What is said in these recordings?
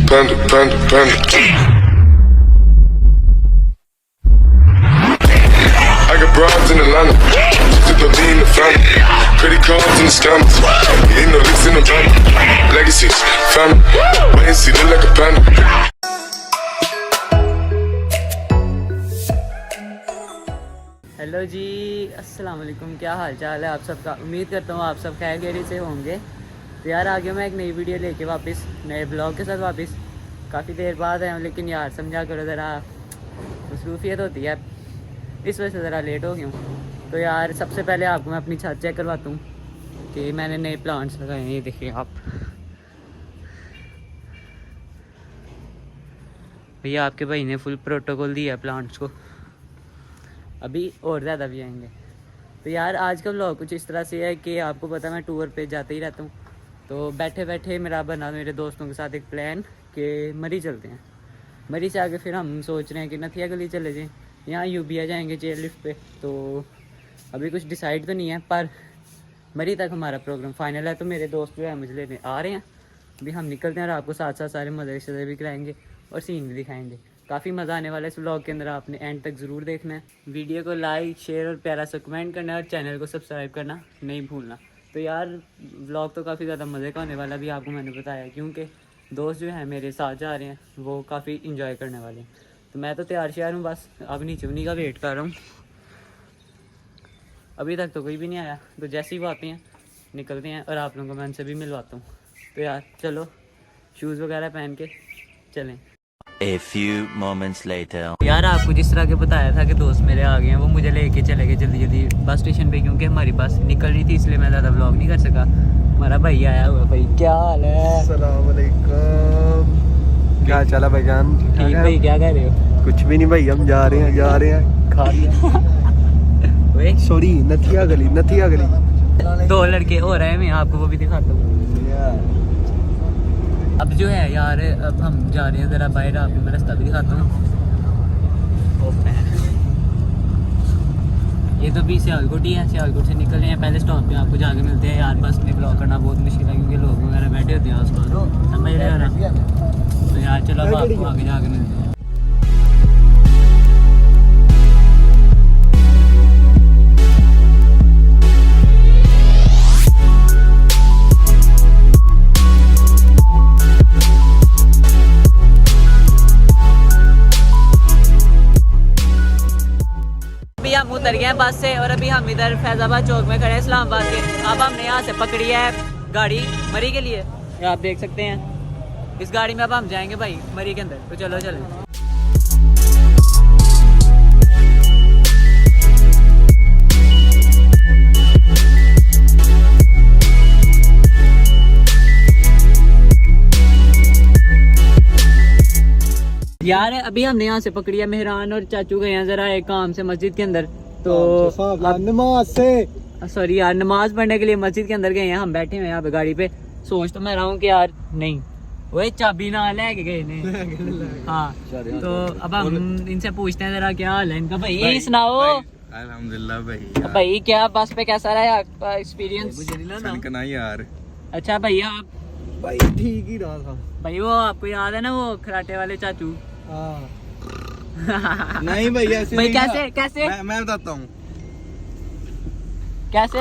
Panda, panda, panda. I got broads in Atlanta, just the lean, the family. Credit cards and the scammers. Ain't no licks in the van. Legacies, family. Wait and see, look like a panda. Hello ji, अस्सलाम वालेकुम। क्या हाल चाल है आप सबका? उम्मीद करता हूँ आप सब खैर खैरियत से होंगे। तो यार आ गया मैं एक नई वीडियो लेके वापस, नए ब्लॉग के साथ वापस। काफ़ी देर बाद है, लेकिन यार समझा करो ज़रा मसरूफियत होती है, इस वजह से ज़रा लेट हो गया हूँ। तो यार सबसे पहले आपको मैं अपनी छत चेक करवाता हूँ कि मैंने नए प्लांट्स लगाए हैं। ये देखिए आप, भैया आपके भाई ने फुल प्रोटोकॉल दिया है प्लांट्स को, अभी और ज़्यादा भी आएंगे। तो यार आज का व्लॉग कुछ इस तरह से है कि आपको पता मैं टूर पे जाते ही रहता हूँ। तो बैठे बैठे मेरा बना मेरे दोस्तों के साथ एक प्लान कि मरी चलते हैं। मरी से आगे फिर हम सोच रहे हैं कि नथिया गली चले जाएँ, यहाँ यूबिया जाएंगे चेयर लिफ्ट पे। तो अभी कुछ डिसाइड तो नहीं है, पर मरी तक हमारा प्रोग्राम फाइनल है। तो मेरे दोस्त जो है मुझे लेने आ रहे हैं, अभी हम निकलते हैं और आपको साथ साथ सारे मज़े शज़े भी कराएंगे और सीन भी दिखाएंगे। काफ़ी मज़ा आने वाला है इस व्लॉग के अंदर, आपने एंड तक ज़रूर देखना है। वीडियो को लाइक शेयर और प्यारा सा कमेंट करना है और चैनल को सब्सक्राइब करना नहीं भूलना। तो यार व्लॉग तो काफ़ी ज़्यादा मज़े का होने वाला भी, आपको मैंने बताया, क्योंकि दोस्त जो है मेरे साथ जा रहे हैं वो काफ़ी इंजॉय करने वाले हैं। तो मैं तो तैयार श्यार हूँ, बस अब नीचे उन्हीं का वेट कर रहा हूँ। अभी तक तो कोई भी नहीं आया, तो जैसे ही वो आते हैं निकलते हैं और आप लोगों को मैं उनसे भी मिलवाता हूँ। तो यार चलो शूज़ वगैरह पहन के चलें। A few moments later. यार आपको जिस तरह के बताया था कि दोस्त मेरे आ गए हैं, वो मुझे लेके चले गए जल्दी जल्दी बस स्टेशन पे, क्योंकि हमारी बस निकल रही थी, इसलिए मैं ज़्यादा व्लॉग नहीं कर सका। हमारा भाई आया हुआ। भाई क्या हाल है? अस्सलाम वालेकुम। क्या चला भाईजान? ठीक भाई, क्या कर रहे हो? कुछ भी नहीं भाई, हम जा रहे हैं खा लिया। सॉरी, नथिया गली। दो लड़के हो रहे हैं, मैं आपको वो भी दिखाता हूँ। अब जो है यार, अब हम जा रहे हैं ज़रा बाहर, आपको मैं रास्ता भी दिखाता हूँ। ये तो भी सियालकोट ही है, सियालकोट से निकल रहे हैं। पहले स्टॉप पे आपको जाके मिलते हैं। यार बस में ब्लॉक करना बहुत मुश्किल है, क्योंकि लोग वगैरह बैठे होते हैं आसपास, समझ रहे हो ना? तो यार चलो अब आपको आगे जाके मिलते हैं। हम उतर गए हैं बस से और अभी हम इधर फैजाबाद चौक में खड़े हैं, इस्लामाबाद के। अब हमने यहाँ से पकड़ी है गाड़ी मरी के लिए, आप देख सकते हैं। इस गाड़ी में अब हम जाएंगे भाई मरी के अंदर। तो चलो चलें। यार अभी हमने यहाँ से पकड़ी है, मेहरान और चाचू गए हैं जरा एक काम से मस्जिद के अंदर। तो नमाज से सॉरी यार, नमाज पढ़ने के लिए मस्जिद के अंदर गए हैं। हम बैठे हुए हैं यहाँ पे गाड़ी पे। सोच तो मैं रहा हूँ कि यार नहीं, वही चाबी ना लेके गए ने। हाँ, तो अब हम इनसे पूछते हैं जरा क्या हाल है इनका। भाई यही सुनाओ। अल्हम्दुलिल्लाह भाई। भाई क्या बस पे कैसा रहा आपका एक्सपीरियंस? सनकना यार। अच्छा भैया आप? भाई ठीक ही रहा था भाई वो आपको याद है ना वो खराटे वाले चाचू? नहीं भाई ऐसे भाई नहीं कैसे मैं बताता हूँ कैसे।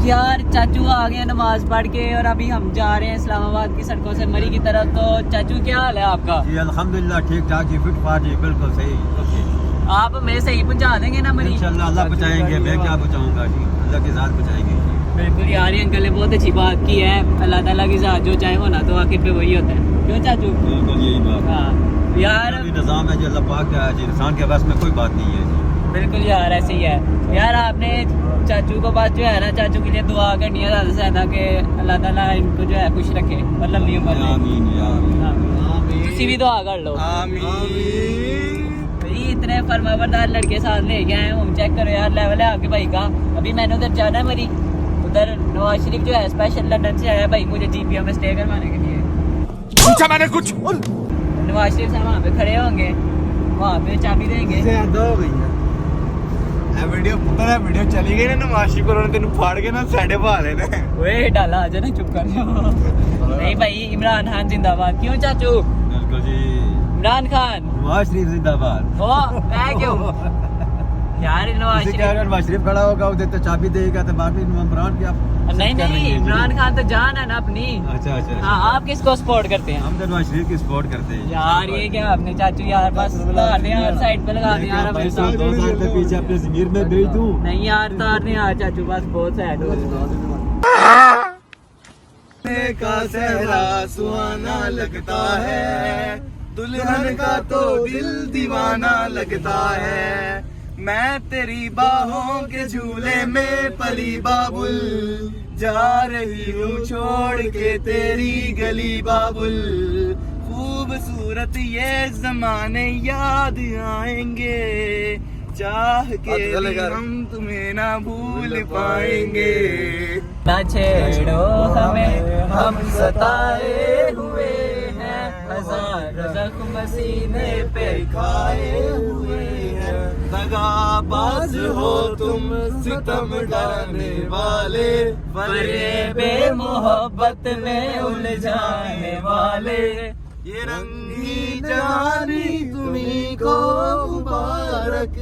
यार चाचू आ गए नमाज पढ़ के और अभी हम जा रहे हैं इस्लामाबाद की सड़कों से मरी की तरफ। तो चाचू क्या हाल है आपका? जी अल्हम्दुलिल्लाह ठीक ठाक जी, फिट फाट जी, बिल्कुल सही। ओके, आप हमें सही पहुंचा देंगे ना मरी? इंशाल्लाह अल्लाह बचाएंगे, मैं क्या बचाऊंगा जी, अल्लाह के साथ बचाएंगे। बिल्कुल यार, ये अंकल ने बहुत अच्छी बात की है। अल्लाह ताला के साथ जो चाहे होना तो आखिर पे वही होता है, क्यों चाचू? बिल्कुल यही बात। हाँ यार, निज़ाम है जो अल्लाह पाक का है जी, इंसान के बस में कोई बात नहीं है जी। बिल्कुल यार ऐसे ही है। यार आपने चाचू को बात जो है ना, चाचू के लिए दुआ करनी है ज़्यादा से ज़्यादा कि अल्लाह ताला इनको जो है खुश रखे और लंबी उम्र दे। आमीन या आमीन। किसी भी दुआ कर लो। आमीन। इतने फरमाबरदार लड़के साथ ले गए हैं हम। चेक करो यार लेवल है आपके भाई का। अभी मैंने उधर जाना है मरी, उधर नवाज शरीफ जो है स्पेशल लंदन से आया भाई मुझे जीपीओ में स्टे करवाने के लिए। पूछा मैंने कुछ? नवाज शरीफ साहब वहाँ पे खड़े होंगे, वहाँ पे चाबी देंगे। ज्यादा हो गई है। वीडियो चली गई ना नमाशी पर उन्होंने तेन फाड़ के ना साढ़े पा लेने ओए डाला आ जाना चुप कर जाओ नहीं भाई इमरान खान जिंदाबाद क्यों चाचू बिल्कुल जी इमरान खान नवाज शरीफ जिंदाबाद ओ मैं क्यों यार नवाज इसी क्या शरीफ नवाज शरीफ खड़ा होगा उधर तो चाबी देगा तो बाकी इमरान क्या नहीं इमरान खान तो जान है ना अपनी अच्छा हाँ आप किसको सपोर्ट करते हैं हम तो नवाज शरीफ की सपोर्ट करते हैं यार ये क्या आपने चाचू यार बस तार दे यार साइड पे लगा दे यार अपने साथ 2 साल के पीछे अपने जमीर में भेज दूं नहीं यार तार नहीं यार चाचू बस बहुत सैड हो का सहरा सुहाना लगता है दुल्हन का तो दिल दीवाना लगता है मैं तेरी बाहों के झूले में पली बाबुल जा रही हूँ छोड़ के तेरी गली बाबुल खूबसूरत ये जमाने याद आएंगे चाह के भी हम तुम्हें ना भूल पाएंगे ना छेड़ो हमें हम सताए हुए हैं हजार जख्म सीने पे खाए हुए हैं दगाबाज हो तुम सितम डालने वाले फरेबे मोहब्बत में उलझाने वाले ये रंगी जवानी तुम्ही को मुबारक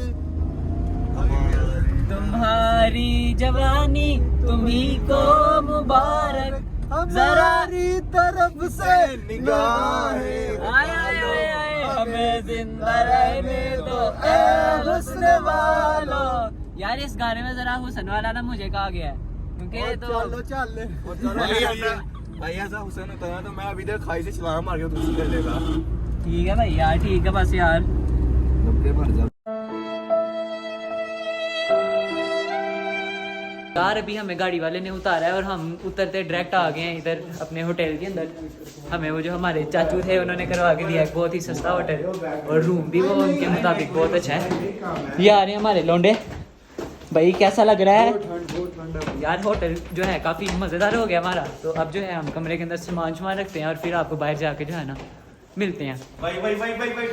तुम्हारी जवानी तुम्ही को मुबारक हमारी तरफ से निगाहें आए आए आए आए हमें जिंदा रहने दो ए हुस्न वालों यार इस गाने में जरा हुस्न वाला ना मुझे कहा गया है क्योंकि तो चल भाई ऐसा हुसैन होता है तो मैं अभी इधर खाई से छलांग मार के दूसरी कर लेगा ठीक है भाई यार ठीक है बस यार यार अभी हमें गाड़ी वाले ने उतारा है और हम उतरते डायरेक्ट आ गए हैं इधर अपने होटल के अंदर हमें वो जो हमारे चाचू थे उन्होंने करवा के दिया है बहुत ही सस्ता होटल और रूम भी वो उनके मुताबिक बहुत अच्छा है ये आ रहे हैं हमारे लौंडे भाई कैसा लग रहा है यार होटल जो है काफ़ी मज़ेदार हो गया हमारा तो अब जो है हम कमरे के अंदर सामान रखते हैं और फिर आपको बाहर जाके जो है ना मिलते हैं भाई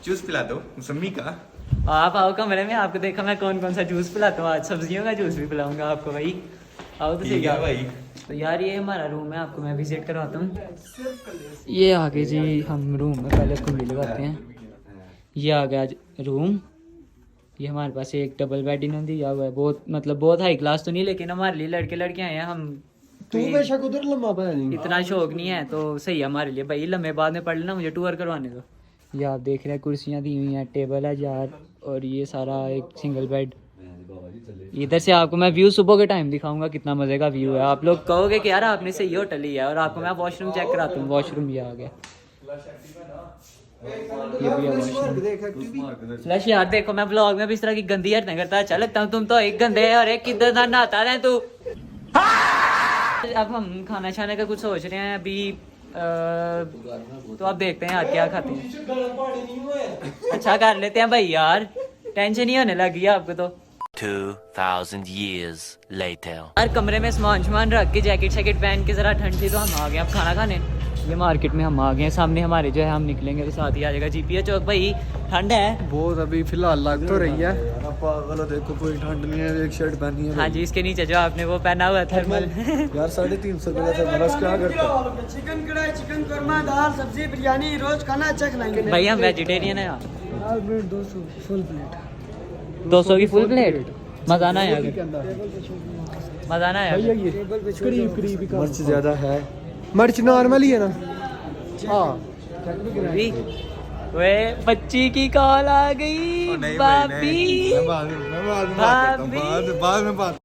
जूस पिला दो मौसमी का आप आओ कमरे में आपको देखा मैं कौन कौन सा जूस पिलाता हूँ आज सब्जियों का जूस भी पिलाऊंगा आपको भाई आओ तो सही भाई तो यार ये हमारा रूम है आपको मैं विजिट करवाता हूँ ये आगे जी हम रूम में पहले कुंडी लगाते हैं ये आ गया रूम ये हमारे पास एक डबल बेड इन्होंने दिया हुआ है बहुत मतलब बहुत हाई क्लास तो नहीं लेकिन हमारे लिए लड़के लड़कियाँ हैं हम तू बेशक उधर लम्बा पाया नहीं इतना शौक नहीं है तो सही है हमारे लिए भाई लम्बे बाद में पढ़ लेना मुझे टूर करवाने दो ये आप देख रहे हैं कुर्सियाँ दी हुई हैं टेबल है यार और ये सारा एक सिंगल बेड इधर से आपको मैं व्यू सुबह के टाइम दिखाऊंगा कितना मजे का व्यू है आप लोग कहोगे कि यार आपने सही होटल लिया है और आपको मैं वॉशरूम चेक कराता हूँ वॉशरूम भी आ गया ये भी है वॉशरूम फ्लैश यार देखो मैं ब्लॉग में भी इस तरह की गंदी हरकतें करता अच्छा लगता हूँ तुम तो एक गंदे है और एक किधर नहाता रहे तू अब हम खाना छाने का कुछ सोच रहे हैं अभी तो आप देखते हैं यार क्या खाते हैं अच्छा कर लेते हैं भाई यार टेंशन ही होने लगी है आपको तो 2000 years later यार कमरे में सामान रख के जैकेट शैकेट पहन के जरा ठंड थी तो हम आ गए अब खाना खाने ये मार्केट में हम आ गए सामने हमारे जो है हम निकलेंगे तो साथ ही आ जाएगा जीपीए चौक भाई ठंड है बहुत अभी फिलहाल लग तो रही है पागल देखो कोई ठंड नहीं है एक शर्ट पहनी है हाँ जी इसके नीचे जो आपने वो पहना हुआ थर्मल यार 350 रुपये का थर्मल क्या करता चिकन कढ़ाई चिकन कोरमा दाल सब्जी बिरयानी रोज खाना अच्छा खिलाएंगे भाई हम वेजिटेरियन है यार दाल ब्रेड 200 फुल प्लेट 200 की फुल प्लेट मजा ना आया मजा ना आया करीब मिर्च ज्यादा है मिर्च नॉर्मल ही है ना हाँ वे बच्ची की कॉल आ गई भाभी बाद में बात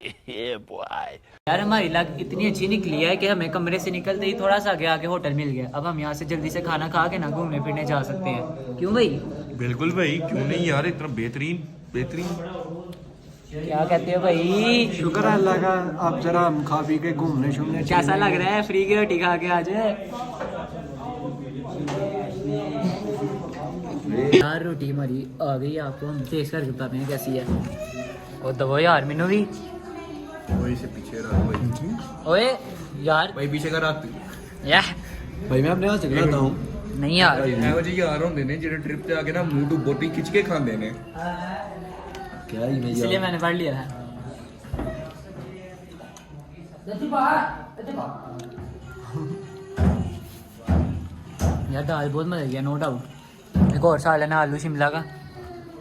यार हमारी लक इतनी अच्छी निकली है कि हमें कमरे से निकलते ही थोड़ा सा आगे आके होटल मिल गया अब हम यहाँ से जल्दी से खाना खा के ना घूमने फिरने जा सकते हैं क्यों भाई बिल्कुल भाई क्यों नहीं यार इतना बेहतरीन क्या कहते हो भाई शुक्र है अल्लाह का अब जरा हम खा पी के घूमने शूमने कैसा लग रहा है फ्री की रोटी खा के आज यार रोटी हमारी आ गई आपको हम टेस्ट करके बताते हैं कैसी है और दबो यार मैनू भी वही से पीछे रहा भाई ओए यार भाई पीछे का रख या भाई मैं अपने हाथ से खिलाता हूँ नहीं यार ਇਹੋ ਜਿਹੇ ਯਾਰ ਹੁੰਦੇ ਨੇ ਜਿਹੜੇ ਟ੍ਰਿਪ ਤੇ ਆ ਕੇ ਨਾ ਮੂੰਹ ਤੋਂ ਬੋਟੀ ਖਿੱਚ ਕੇ ਖਾਂਦੇ ਨੇ क्या ही नहीं इसलिए यार। मैंने पढ़ लिया है। यार दाल बहुत मजा गया, नो डाउट। एक और साल है ना आलू शिमला का,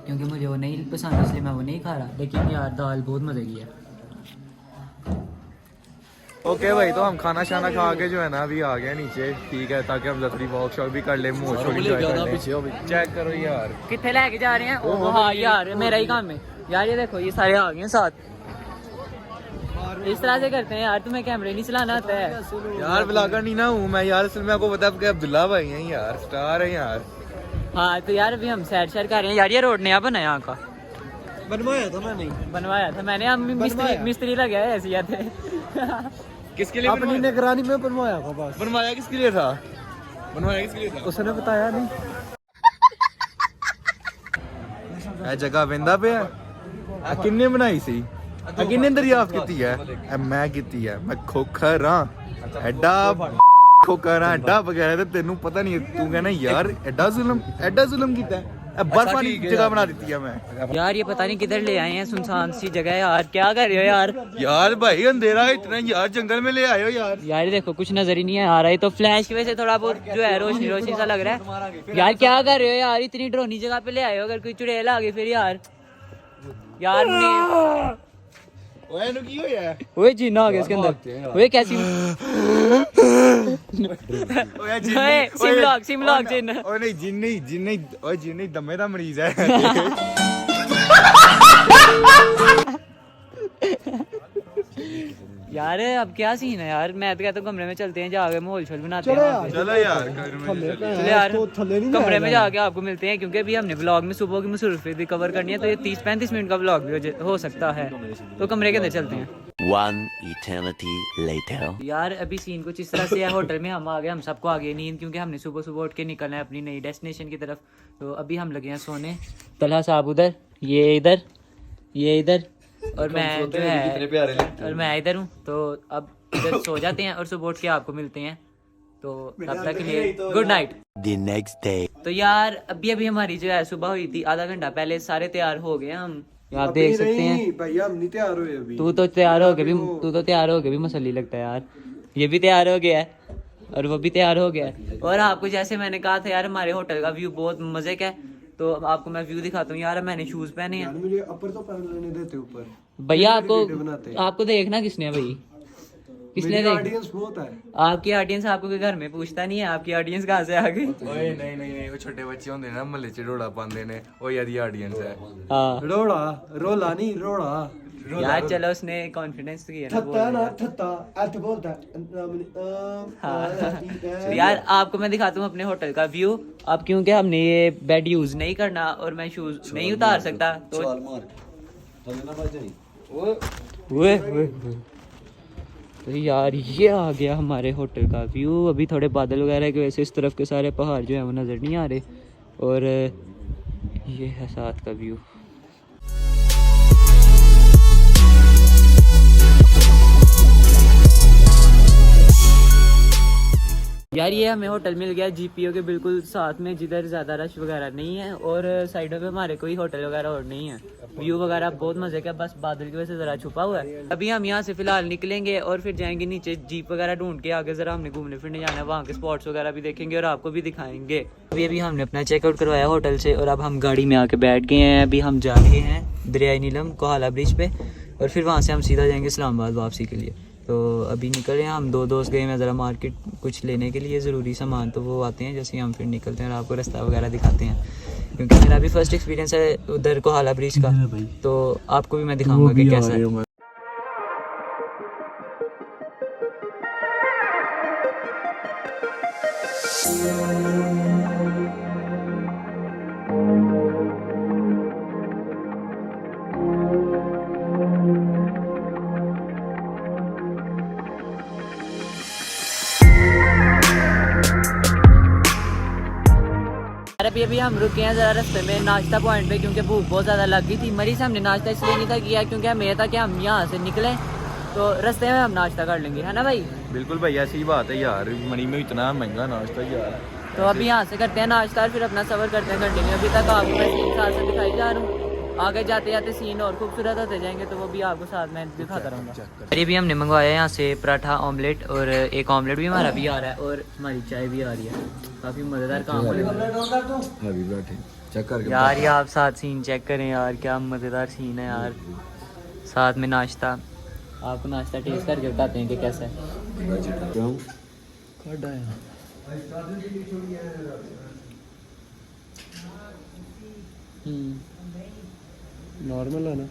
क्योंकि मुझे वो नहीं पसंद इसलिए मैं वो नहीं खा रहा, लेकिन यार दाल बहुत मजे की है। ओके भाई, तो हम खाना शाना खा के जो है ना अभी आ गए नीचे, ठीक है, ताकि हम जल्दी वॉक शॉप भी कर ले, मोज शोज एंजॉय कर ले। चेक करो यार, कितने लेके जा रहे हैं? ओ हाँ यार, मेरा ही काम है यार। ये देखो ये सारे आ गए हैं साथ। इस तरह से करते हैं यार, तुम्हें कैमरे नहीं चलाना आता है यार ब्लॉगर नहीं ना हूँ मैं यार, असल में आपको पता है अब्दुल्ला भाई हैं यार, स्टार है यार। हाँ तो यार अभी हम सैर शैर कर रहे हैं यार। ये रोड नया बना है यहाँ का, बनवाया था मैंने, बनवाया था मैंने। हम मिस्त्री लगे हैं ऐसे याद है। किसके लिए? अपनी निगरानी में बनवाया था बस। बनवाया किसके लिए था? बनवाया किसके लिए था? उसने बताया नहीं। ਇਹ ਜਗ੍ਹਾ ਵੇਂਦਾ ਪਿਆ ਆ ਕਿੰਨੇ ਬਣਾਈ ਸੀ? ਆ ਕਿੰਨੇ ਦਰਿਆਫਤ ਕੀਤੀ ਹੈ? ਇਹ ਮੈਂ ਕੀਤੀ ਹੈ। ਮੈਂ ਖੋਖਰ ਹਾਂ, ਐਡਾ ਖੋਖਰ ਹਾਂ, ਐਡਾ ਵਗੈਰਾ ਤੇ ਤੈਨੂੰ ਪਤਾ ਨਹੀਂ। ਤੂੰ ਕਹਿੰਦਾ ਯਾਰ ਐਡਾ ਜ਼ੁਲਮ ਕੀਤਾ ਹੈ। बर्फ वाली जगह बना देती है मैं। यार ये पता नहीं किधर ले आए हैं, सुनसान सी जगह है यार। क्या कर रहे हो यार? यार भाई अंधेरा है इतना यार, जंगल में ले आए हो यार। यार ये देखो कुछ नजर ही नहीं आ रहा है, तो फ्लैश की वजह से थोड़ा बहुत जो है रोशनी रोशनी सा लग रहा है। यार क्या कर रहे हो यार? इतनी ड्रोनी जगह पे ले आए हो, अगर कोई चुड़ैल आ गई फिर यार। यार ओए नु की होया? ओए जीना आ गया इसके अंदर। ओए कैसी ओए सिमलॉग जिन। ओए नहीं जिन नहीं ओए जिन नहीं, दमे दा मरीज है। यार अब क्या सीन है यार? मैं तो कहता हूँ कमरे में चलते हैं, जाके माहौल शोल बनाते हैं। चलो यार चलो यार कमरे में जाके आपको मिलते हैं, क्योंकि अभी हमने व्लॉग में सुबह की मसरूफियत भी कवर करनी है, तो ये 30-35 मिनट का व्लॉग भी हो सकता है। तो कमरे के अंदर चलते हैं। One eternity later. यार अभी सीन कुछ इस तरह से है, होटल में हम आ गए, हम सबको आ गई नींद, क्योंकि हमने सुबह सुबह उठ के निकलना है अपनी नई डेस्टिनेशन की तरफ। तो अभी हम लगे हैं सोने। तलहा साहब उधर, ये इधर और मैं जो है और मैं इधर हूँ। तो अब इधर सो जाते हैं और सुबह उठ के आपको मिलते हैं। तो तब तक के लिए good night. The next day. तो यार अभी हमारी जो है सुबह हुई थी, आधा घंटा पहले सारे तैयार हो गए हम। आप देख सकते हैं भैया हम नहीं तैयार हुए अभी। तू तो तैयार हो के भी मसली लगता है यार। ये भी तैयार हो गया है और वो भी तैयार हो गया है। और आपको जैसे मैंने कहा था यार, हमारे होटल का व्यू बहुत मजे का है, तो आपको मैं व्यू दिखाता हूँ। यार मैंने शूज पहने हैं। मुझे अपर तो पहन लेने देते ऊपर। भैया आपको देखना किसने भाई? किसने ऑडियंस बहुत है। आपकी ऑडियंस आपको के घर में पूछता नहीं है, आपकी ऑडियंस कहाँ से आ गई? ओए नहीं वो छोटे बच्चे होंगे ना महल्ले च रोड़ा पांदे ने, वो यादी ऑडियंस है। हाँ रोला नहीं रोड़ा यार चलो उसने कॉन्फिडेंस तो किया ना। यार आपको मैं दिखाता हूँ अपने होटल का व्यू। अब क्योंकि हमने ये बेड यूज नहीं करना और मैं शूज नहीं उतार सकता, तो यार ये आ गया हमारे होटल का व्यू। अभी थोड़े बादल वगैरह की वजह से इस तरफ के सारे पहाड़ जो है वो नज़र नहीं आ रहे, और ये है साथ का व्यू। यार ये हमें होटल मिल गया जीपीओ के बिल्कुल साथ में, जिधर ज़्यादा रश वगैरह नहीं है और साइडों पे हमारे कोई होटल वगैरह और नहीं है। व्यू वगैरह बहुत मजे का, बस बादल की वजह से ज़रा छुपा हुआ है। अभी हम यहाँ से फिलहाल निकलेंगे और फिर जाएंगे नीचे, जीप वगैरह ढूंढ के आगे ज़रा हमने घूमने फिरने जाना है, वहाँ के स्पॉट्स वगैरह भी देखेंगे और आपको भी दिखाएंगे। अभी हमने अपना चेकआउट करवाया होटल से और अब हम गाड़ी में आके बैठ गए हैं। अभी हम जा रहे हैं दरियाई नीलम कोहाला ब्रिज पे और फिर वहाँ से हम सीधा जाएंगे इस्लामाबाद वापसी के लिए। तो अभी निकल रहे हैं हम, 2 दोस्त गए हैं ज़रा मार्केट कुछ लेने के लिए ज़रूरी सामान, तो वो आते हैं जैसे ही हम फिर निकलते हैं और आपको रास्ता वगैरह दिखाते हैं, क्योंकि मेरा भी फर्स्ट एक्सपीरियंस है उधर कोहाला ब्रिज का, तो आपको भी मैं दिखाऊंगा कि कैसा है। अभी हम रुके हैं ज़रा रास्ते में नाश्ता पॉइंट पे, क्योंकि भूख बहुत ज़्यादा लग गई थी। मरी से हमने नाश्ता इसलिए नहीं था किया क्योंकि हमें था कि हम यहाँ से निकले तो रास्ते में हम नाश्ता कर लेंगे, है ना भाई? बिल्कुल भैया सही बात है यार, मनी में इतना महंगा नाश्ता यार। तो अभी यहाँ से करते हैं नाश्ता और फिर अपना सफ़र करते हैं कंटिन्यू। अभी तक आपको मैं साथ दिखाई जा रहा हूँ। आगे जाते जाते सीन और खूबसूरत होते जाएंगे, तो वो भी आपको साथ में दिखाता रहूँगा। ये भी हमने मंगवाया है यहाँ से पराठा ऑमलेट, और एक ऑमलेट भी हमारा भी आ रहा है, और हमारी चाय भी आ रही है। काफ़ी मज़ेदार काम हो रहा है चेक करके यार। ये आप साथ सीन चेक करें यार, क्या मज़ेदार सीन है यार। साथ में नाश्ता, आपको नाश्ता टेस्ट करके बताते हैं कि कैसा है। नॉर्मल है ना।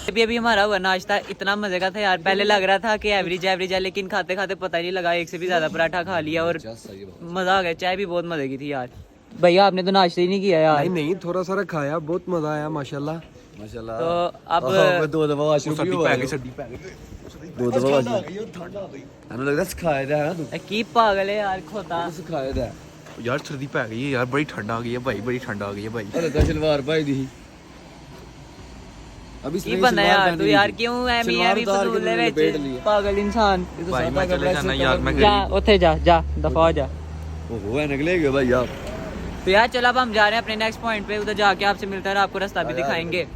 अभी हमारा हुआ नाश्ता इतना मजे का था यार। पहले लग रहा था कि एवरेज है, लेकिन खाते खाते पता ही नहीं लगा, एक से भी ज्यादा पराठा खा लिया और मजा आ गया। चाय भी बहुत मजे की थी यार। भैया आपने तो नाश्ता ही नहीं किया यार। नहीं थोड़ा सारा खाया, बहुत मजा आया माशाल्लाह। तो अब दो दफा वाशरूम भी हुआ है। दो दफा वाशरूम लगता सिखाया था ना तू। की पागल है यार खोता। सिखाया था यार सर्दी पै गई है यार, बड़ी ठंड आ गई है भाई, बड़ी ठंड आ गई है भाई। अरे शलवार भाई दी अभी की बंदा यार तू यार, क्यों ਐਵੇਂ ਐਵੇਂ ਫਜ਼ੂਲ ਦੇ ਵਿੱਚ पागल इंसान। भाई मैं चले जाना यार, मैं जा उठे जा दफा हो जा। ओहो है निकले गए भाई आप। तो यार चलो अब हम जा रहे हैं अपने नेक्स्ट पॉइंट पे, उधर जाके आपसे मिलता है और आपको रास्ता भी दिखाएंगे।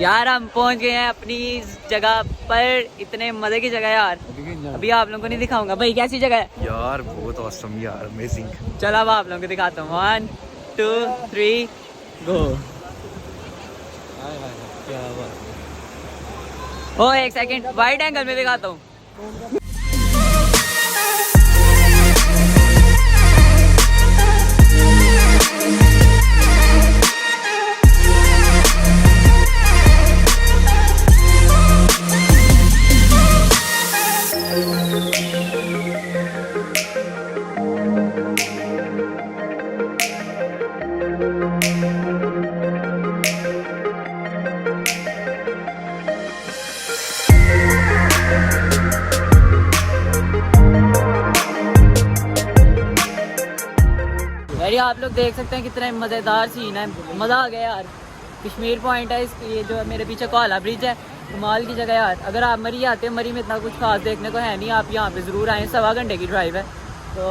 यार हम पहुंच गए हैं अपनी जगह पर, इतने मजे की जगह यार। अभी आप लोगों को नहीं दिखाऊंगा भाई कैसी जगह है यार। बहुत ऑसम यार, अमेजिंग। चलो अब आप लोगों को दिखाता हूँ। 1 2 3 गो। ओ एक सेकंड, वाइड एंगल में दिखाता हूँ। यार आप लोग देख सकते हैं कितना मज़ेदार सीन है, मज़ा आ गया यार। कश्मीर पॉइंट है, ये जो मेरे पीछे कोला ब्रिज है, कमाल की जगह यार। अगर आप मरी आते हो, मरी में इतना कुछ खास देखने को है नहीं, आप यहाँ पे ज़रूर आएँ। 1.25 घंटे की ड्राइव है, तो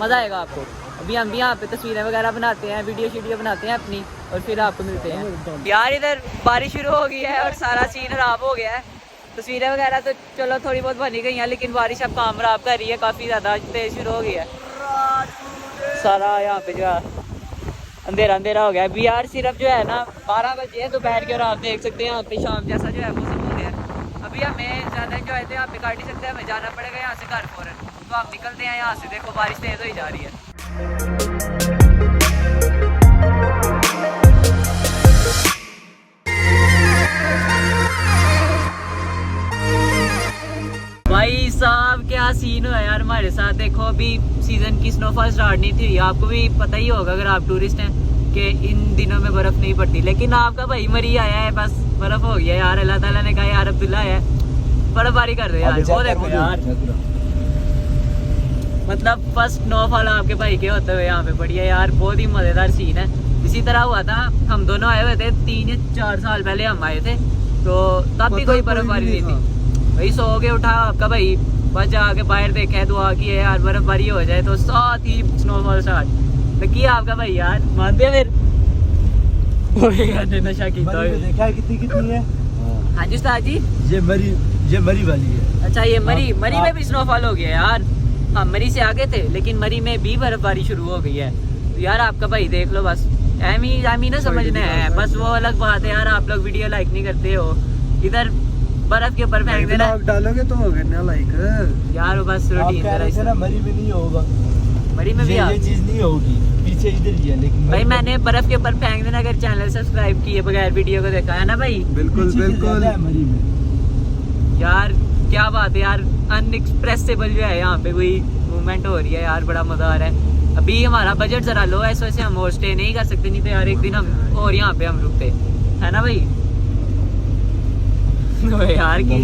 मज़ा आएगा आपको। अभी हम भी यहाँ पे तस्वीरें वगैरह बनाते हैं, वीडियो बनाते हैं अपनी, और फिर आपको मिलते हैं। यार इधर बारिश शुरू हो गई है और सारा सीन खराब हो गया है। तस्वीरें वगैरह तो चलो थोड़ी बहुत बनी गई हैं, लेकिन बारिश अब काम खराब कर रही है, काफ़ी ज़्यादा तेज़ शुरू हो गई है। सारा यहाँ पे जो है अंधेरा हो गया है। यार सिर्फ जो है ना 12 बजे है दोपहर के, और आप देख सकते हैं यहाँ पे शाम जैसा जो है मौसम हो गया है। अभी हमें ज़्यादा इंजॉय तो यहाँ पे काट नहीं सकते, हमें जाना पड़ेगा यहाँ से घर फौरन। तो आप निकलते हैं यहाँ से, देखो बारिश तेज़ हो ही जा रही है। भाई साहब क्या सीन हुआ यार हमारे साथ। देखो अभी सीजन की स्नोफॉल स्टार्ट नहीं थी, आपको भी पता ही होगा अगर आप टूरिस्ट हैं कि इन दिनों में बर्फ नहीं पड़ती, लेकिन आपका भाई मरी आया है, बस बर्फ हो गया यार। अल्लाह ताला ने कहा यार अब्दुल्ला है, बर्फबारी कर रहे हैं यार। वो देखो यार, मतलब फर्स्ट स्नोफॉल आपके भाई के होते हुए यहाँ पे पड़ी है यार। बहुत ही मजेदार सीन है। इसी तरह हुआ था, हम दोनों आए हुए थे 3 या 4 साल पहले हम आए थे, तो तब भी कोई बर्फबारी नहीं थी। भाई सो के उठा आपका भाई, बस जाके बाहर देखा, दुआ की है यार बर्फबारी हो जाए, तो साथ ही स्नोफॉल स्टार्ट। तो किया आपका भाई यार, मानते फिर नशा किया देखा है कितनी है। हाँ जी उस्ताद जी, ये मरी वाली है। अच्छा ये मरी में भी स्नोफॉल हो गया यार। हम मरी से आगे थे, लेकिन मरी में भी बर्फबारी शुरू हो गई है। तो यार आपका भाई देख लो, बस एमी ना समझना है, बस वो अलग बात है यार। आप लोग वीडियो लाइक नहीं करते हो, इधर बर्फ के ऊपर फेंक देना डालोगे तो होगा ना लाइक यार, बस रूटीन है। मरी में नहीं होगा, मरी में भी ये चीज नहीं होगी, पीछे इधर ही है। लेकिन भाई मैंने बर्फ के ऊपर फेंक देना अगर चैनल सब्सक्राइब किए बगैर वीडियो को देखा है ना भाई। बिल्कुल मरी में यार क्या बात है यार, अनएक्सप्रेसिबल जो है यहाँ पे कोई मूवमेंट हो रही है यार, बड़ा मज़ा आ रहा है। अभी हमारा बजट ज़रा लो है, इस वजह से हम और स्टे नहीं कर सकते, नहीं तो यार एक दिन हम और यहाँ पे हम रुकते, है ना भाई? यार की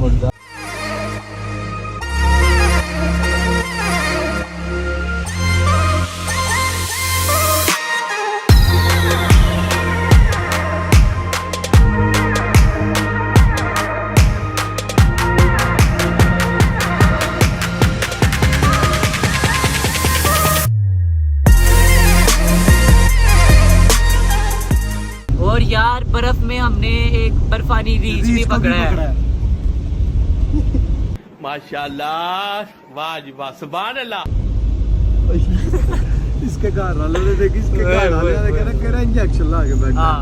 और यार बर्फ में हमने एक बर्फानी रीछ भी पकड़ा है। माशाल्लाह, वाह जी वाह, सुभान अल्लाह। इसके घर वाले ने देखी, इसके घर वाले ने कहना इंजेक्शन ला के बैठा। हाँ,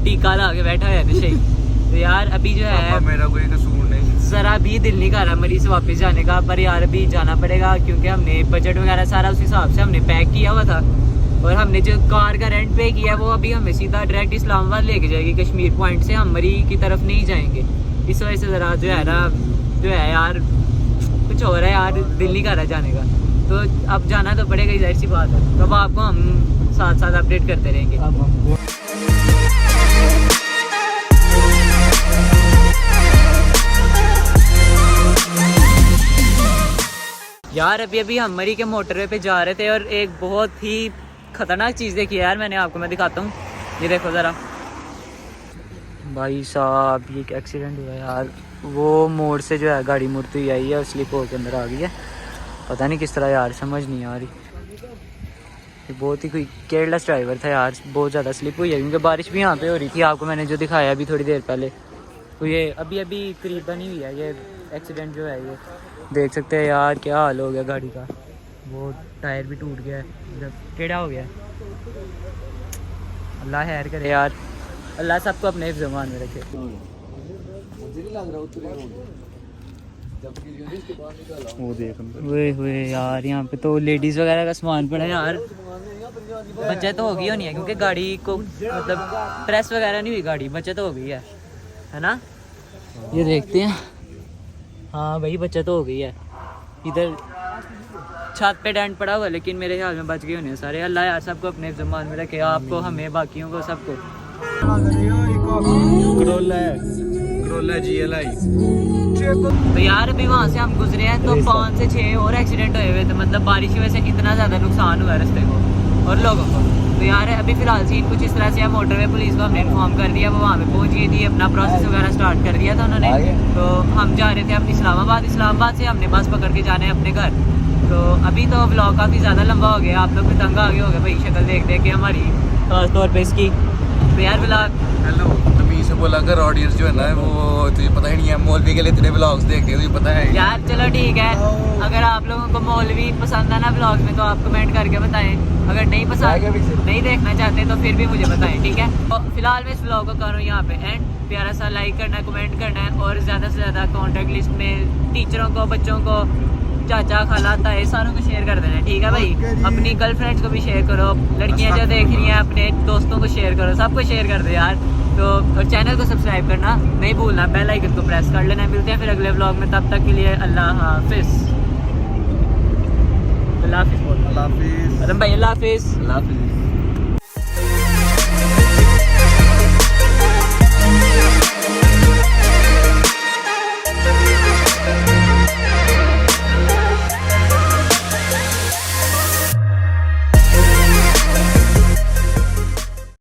टीका ला के बैठा है नशे। तो यार अभी जो है मेरा कोई कसूर नहीं, जरा भी दिल नहीं कर रहा मरीज से वापस जाने का, पर यार अभी जाना पड़ेगा क्योंकि हमने बजट वगैरह सारा उस हिसाब से हमने पैक किया हुआ था। और हमने जो कार का रेंट पे किया वो अभी हमें सीधा डायरेक्ट इस्लामाबाद लेके जाएगी कश्मीर पॉइंट से, हम मरी की तरफ नहीं जाएंगे। इस वजह से ज़रा जो है ना, जो है यार कुछ हो रहा है यार, दिल नहीं कर रहा जाने का। तो अब जाना तो पड़ेगा ही, जाहिर सी बात है। तो अब आपको हम साथ साथ अपडेट करते रहेंगे। यार अभी हम मरी के मोटरवे पे जा रहे थे और एक बहुत ही ख़तरनाक चीज़ देखी यार मैंने आपको, मैं दिखाता हूँ। ये देखो ज़रा भाई साहब, ये एक एक्सीडेंट हुआ यार। वो मोड़ से जो है गाड़ी मुड़ती हुई आई है और स्लिप होकर अंदर आ गई है। पता नहीं किस तरह यार, समझ नहीं आ रही। ये बहुत ही कोई केयरलेस ड्राइवर था यार, बहुत ज़्यादा स्लिप हुई है क्योंकि बारिश भी यहाँ पे हो रही थी। आपको मैंने जो दिखाया अभी थोड़ी देर पहले, तो ये अभी करीबन ही हुई है ये एक्सीडेंट जो है। ये देख सकते हैं यार क्या हाल हो गया गाड़ी का, वो टायर भी टूट गया है, जब टेढ़ा हो गया है। अल्लाह खैर करे यार, अल्लाह सबको अपने ज़मान में रखे। वो देख हुए यार, यहाँ पे तो लेडीज़ वगैरह का सामान पड़ा है यार। बचत तो हो गई होनी है क्योंकि गाड़ी को मतलब प्रेस वगैरह नहीं हुई, गाड़ी बचत हो गई है ना? ये देखते हैं। हाँ भाई बचत हो गई है। इधर छत पे डेंट पड़ा हुआ, लेकिन मेरे ख्याल में बच गए होने सारे। अल्लाह यार सबको अपने ज़मान में रखे, आपको, हमें, बाकियों को, सबको। Corolla GLI। तो यार अभी वहाँ से हम गुजरे हैं तो 5 से 6 और एक्सीडेंट हुए हुए थे, मतलब बारिश की वजह से इतना ज़्यादा नुकसान हुआ रास्ते को और लोगों को। तो यार अभी फ़िलहाल सीन कुछ इस तरह से है। मोटरवे पुलिस को हमने इन्फॉर्म कर दिया, वो वहाँ पे पहुँच गई थी, अपना प्रोसेस वगैरह स्टार्ट कर दिया था उन्होंने। तो हम जा रहे थे अपनी इस्लामाबाद से हमने बस पकड़ के जाना है अपने घर। तो अभी तो व्लॉग काफ़ी ज़्यादा लंबा हो गया, आप लोग भी तंग आ गए हो गए भाई शक्ल देख देख के हमारी, खासतौर पर इसकी। तो यार व्लॉग हेलो, तमीज़ से बोला कर, ऑडियंस जो है ना वो तुझे पता ही नहीं है, मौलवी के लिए इतने व्लॉग्स देखते हैं, तुझे पता है यार। चलो ठीक है, अगर आप लोगों को मौलवी पसंद है ना व्लॉग में तो आप कमेंट करके बताएं, अगर नहीं पसंद, नहीं देखना चाहते तो फिर भी मुझे बताएं, ठीक है? तो फिलहाल मैं इस व्लॉग को करूँ यहाँ पे एंड। प्यारा सा लाइक करना है, कमेंट करना है और ज़्यादा से ज़्यादा कॉन्टैक्ट लिस्ट में टीचरों को, बच्चों को, चाचा खाला ताए सारों को शेयर कर देना, ठीक है भाई? अपनी गर्लफ्रेंड्स को भी शेयर करो, लड़कियां जो देख रही हैं अपने दोस्तों को शेयर करो, सबको शेयर कर दो यार। तो और चैनल को सब्सक्राइब करना नहीं भूलना, बेल आइकन को प्रेस कर लेना। मिलते हैं फिर अगले व्लॉग में, तब तक के लिए अल्लाह हाफिज़। अल्लाह हाफिज़। अल्लाह हाफिज़। अल्लाह हाफिज़। अल्लाह हाफिज़।